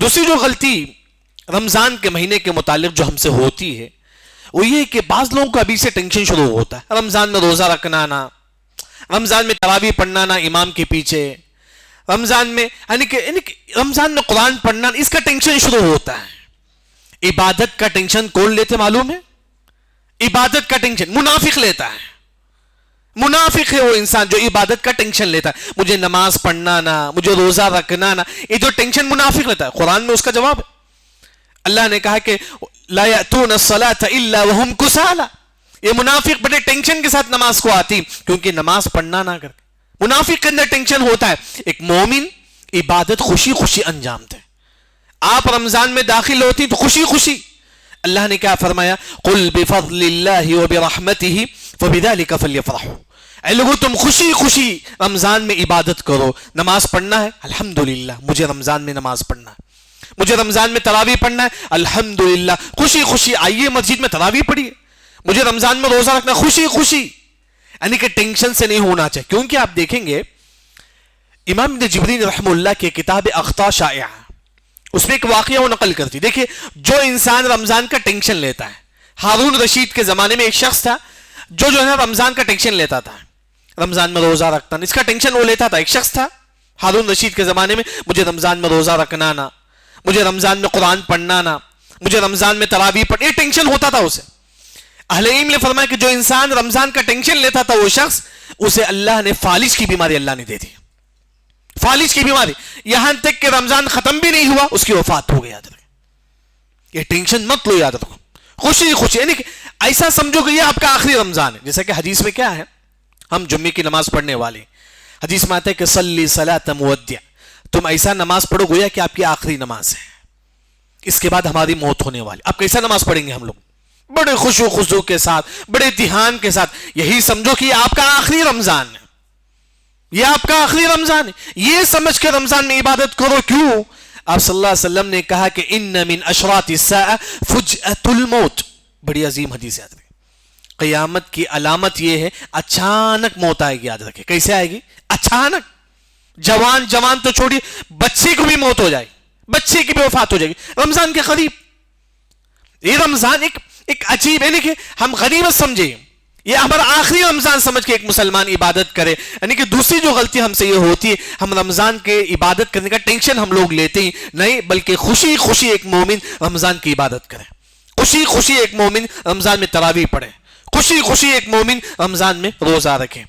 دوسری جو غلطی رمضان کے مہینے کے متعلق جو ہم سے ہوتی ہے وہ یہ کہ بعض لوگوں کو ابھی سے ٹینشن شروع ہوتا ہے، رمضان میں روزہ رکھنا نا، رمضان میں تراویح پڑھنا نا امام کے پیچھے، رمضان میں رمضان میں قرآن پڑھنا، اس کا ٹینشن شروع ہوتا ہے۔ عبادت کا ٹینشن کون لیتے معلوم ہے؟ عبادت کا ٹینشن منافق لیتا ہے۔ منافق ہے وہ انسان جو عبادت کا ٹینشن لیتا ہے، مجھے نماز پڑھنا نا، مجھے روزہ رکھنا نا، یہ جو ٹینشن منافق لیتا ہے۔ قرآن میں اس کا جواب ہے، اللہ نے کہا کہ لا یأتون الصلاۃ الا وهم کسالى، یہ منافق بڑے ٹینشن کے ساتھ نماز کو آتی کیونکہ نماز پڑھنا نہ کر کے۔ منافق کے اندر ٹینشن ہوتا ہے، ایک مومن عبادت خوشی خوشی انجام دے۔ آپ رمضان میں داخل ہوتی تو خوشی خوشی، اللہ نے کیا فرمایا؟ قل بفضل اللہ وبرحمتہ فبذلک فلیفرحوا، اے لوگو تم خوشی خوشی رمضان میں عبادت کرو۔ نماز پڑھنا ہے، الحمدللہ مجھے رمضان میں نماز پڑھنا ہے، مجھے رمضان میں تراویح پڑھنا ہے، الحمدللہ خوشی خوشی آئیے مسجد میں تراویح پڑھیے، مجھے رمضان میں روزہ رکھنا خوشی خوشی، یعنی کہ ٹینشن سے نہیں ہونا چاہیے۔ کیونکہ آپ دیکھیں گے امام ابن جبرین رحمہ اللہ کی کتاب اخطاء شائعہ، اس میں ایک واقعہ وہ نقل کرتی، دیکھیں جو انسان رمضان کا ٹینشن لیتا ہے، ہارون رشید کے زمانے میں ایک شخص تھا جو ہے رمضان کا ٹینشن لیتا تھا، رمضان میں روزہ رکھتا، اس کا ٹینشن وہ لیتا تھا۔ ایک شخص تھا ہارون رشید کے زمانے میں، مجھے رمضان میں روزہ رکھنا نا، مجھے رمضان میں قرآن پڑھنا نا، مجھے رمضان میں تراویح پڑھنا، یہ ٹینشن ہوتا تھا اسے۔ اہل علم نے فرمایا کہ جو انسان رمضان کا ٹینشن لیتا تھا وہ شخص، اسے اللہ نے فالج کی بیماری اللہ نے دے دی، فالج کی بیماری، یہاں تک کہ رمضان ختم بھی نہیں ہوا اس کی وفات ہو گئی۔ یاد رکھیں، یہ ٹینشن مت لو، یاد رکھو خوشی خوشی، یعنی کہ ایسا سمجھو کہ یہ آپ کا آخری رمضان ہے۔ جیسا کہ حدیث میں کیا ہے، ہم جمعے کی نماز پڑھنے والے، حدیث میں آتا ہے کہ صلی صلاۃ مودع، تم ایسا نماز پڑھو گویا کہ آپ کی آخری نماز ہے، اس کے بعد ہماری موت ہونے والی۔ آپ کیسا نماز پڑھیں گے ہم لوگ؟ بڑے خوشو خضوع کے ساتھ، بڑے دھیان کے ساتھ، یہی سمجھو کہ یہ آپ کا آخری رمضان ہے، یہ آپ کا آخری رمضان ہے، یہ سمجھ کے رمضان میں عبادت کرو۔ کیوں؟ آپ صلی اللہ علیہ وسلم نے کہا کہ ان من اشراط الساعہ فجأۃ الموت، بڑی عظیم حدیث یاد رکھیں، قیامت کی علامت یہ ہے اچانک موت آئے گی۔ یاد رکھیں کیسے آئے گی؟ اچانک، جوان تو چھوڑیے، بچے کو بھی موت ہو جائے گی، بچے کی بھی وفات ہو جائے گی رمضان کے قریب۔ یہ رمضان ایک عجیب ہے، کہ ہم غنیمت سمجھیں، یہ ہمارا آخری رمضان سمجھ کے ایک مسلمان عبادت کرے۔ یعنی کہ دوسری جو غلطی ہم سے یہ ہوتی ہے، ہم رمضان کے عبادت کرنے کا ٹینشن ہم لوگ لیتے ہی نہیں، بلکہ خوشی خوشی ایک مومن رمضان کی عبادت کرے، خوشی خوشی ایک مومن رمضان میں تراویح پڑھے، خوشی خوشی ایک مومن رمضان میں روزہ رکھے۔